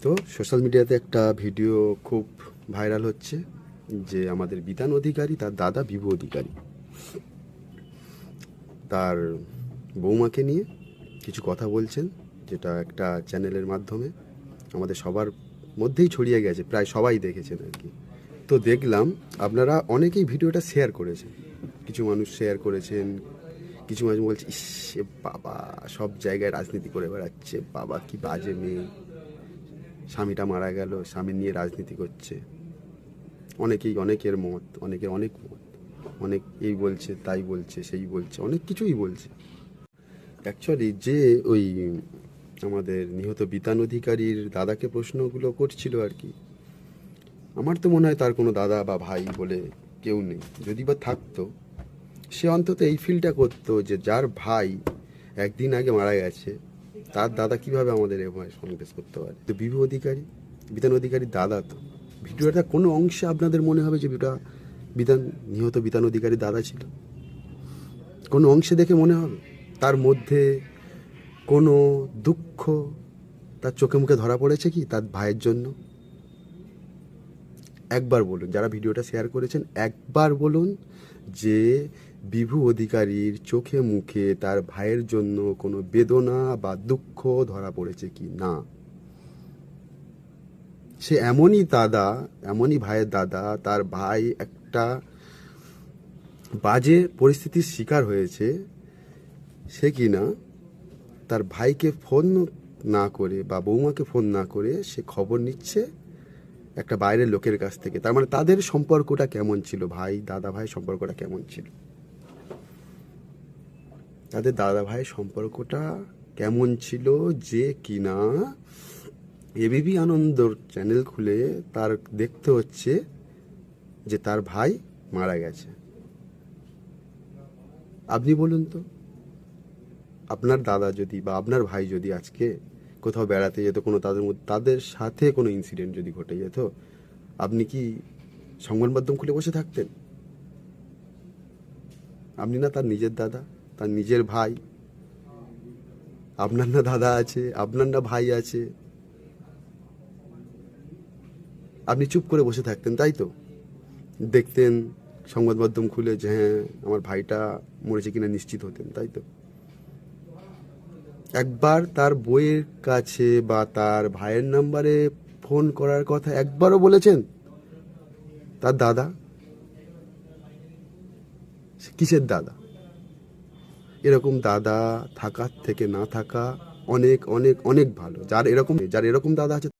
তো সোশ্যাল মিডিয়াতে একটা ভিডিও খুব ভাইরাল হচ্ছে যে আমাদের বিধান অধিকারী তার দাদা বিভু অধিকারী তার বৌমাকে নিয়ে কিছু কথা বলছেন, যেটা একটা চ্যানেলের মাধ্যমে আমাদের সবার মধ্যেই ছড়িয়ে গেছে, প্রায় সবাই দেখেছেন আর কি। তো দেখলাম আপনারা অনেকেই ভিডিওটা শেয়ার করেছেন, কিছু মানুষ শেয়ার করেছেন, কিছু মানুষ বলছে ইস এ বাবা সব জায়গায় রাজনীতি করে বেড়াচ্ছে, বাবা কি বাজে মেয়ে, স্বামীটা মারা গেল, স্বামী নিয়ে রাজনীতি করছে। অনেকেই অনেকের মত, অনেকের অনেক মত, অনেক এই বলছে তাই বলছে সেই বলছে, অনেক কিছুই বলছে। অ্যাকচুয়ালি যে ওই আমাদের নিহত বিতান অধিকারীর দাদাকে প্রশ্নগুলো করছিল আর কি, আমার তো মনে হয় তার কোনো দাদা বা ভাই বলে কেউ নেই। যদি বা থাকতো, সে অন্তত এই ফিলটা করতো যে যার ভাই একদিন আগে মারা গেছে তার দাদা কিভাবে আমাদের এভাবে সন্দেশ করতে পারে। তো বিভু অধিকারী বিধান অধিকারীর দাদা, তো ভিডিওটা কোনো অংশে আপনাদের মনে হবে যে ওটা নিহত বিধান অধিকারীর দাদা ছিল? কোনো অংশে দেখে মনে হবে তার মধ্যে কোনো দুঃখ তার চোখে মুখে ধরা পড়েছে কি তার ভাইয়ের জন্য? একবার বলুন, যারা ভিডিওটা শেয়ার করেছেন একবার বলুন যে বিভু অধিকারীর চোখে মুখে তার ভাইয়ের জন্য কোনো বেদনা বা দুঃখ ধরা পড়েছে কি না। সে এমনই দাদা, এমনই ভাইয়ের দাদা, তার ভাই একটা বাজে পরিস্থিতির শিকার হয়েছে, সে কি না তার ভাইকে ফোন না করে বা বৌমাকে ফোন না করে সে খবর নিচ্ছে একটা বাইরের লোকের কাছ থেকে। তার মানে তাদের সম্পর্কটা কেমন ছিল, ভাই দাদা ভাই সম্পর্কটা কেমন ছিল, তাদের দাদা ভাইয়ের সম্পর্কটা কেমন ছিল, যে কিনা এবিপি আনন্দর চ্যানেল খুলে তার দেখতে হচ্ছে যে তার ভাই মারা গেছে। আপনি বলুন তো, আপনার দাদা যদি বা আপনার ভাই যদি আজকে কোথাও বেড়াতে যেত, কোনো তাদের সাথে কোনো ইনসিডেন্ট যদি ঘটে যেত, আপনি কি সংবাদ মাধ্যম খুলে বসে থাকতেন? আপনি না তার নিজের দাদা, তার নিজের ভাই, আপনার না দাদা আছে, আপনার না ভাই আছে, আপনি চুপ করে বসে থাকতেন তাই তো? দেখতেন সংবাদ মাধ্যম খুলে যে হ্যাঁ আমার ভাইটা মরেছে কিনা নিশ্চিত হতেন তাই তো? একবার তার বইয়ের কাছে বা তার ভাইয়ের নাম্বারে ফোন করার কথা একবারও বলেছেন তার দাদা? কিসের দাদা? এরকম দাদা থাকার থেকে না থাকা অনেক অনেক অনেক ভালো। যার এরকম দাদা আছে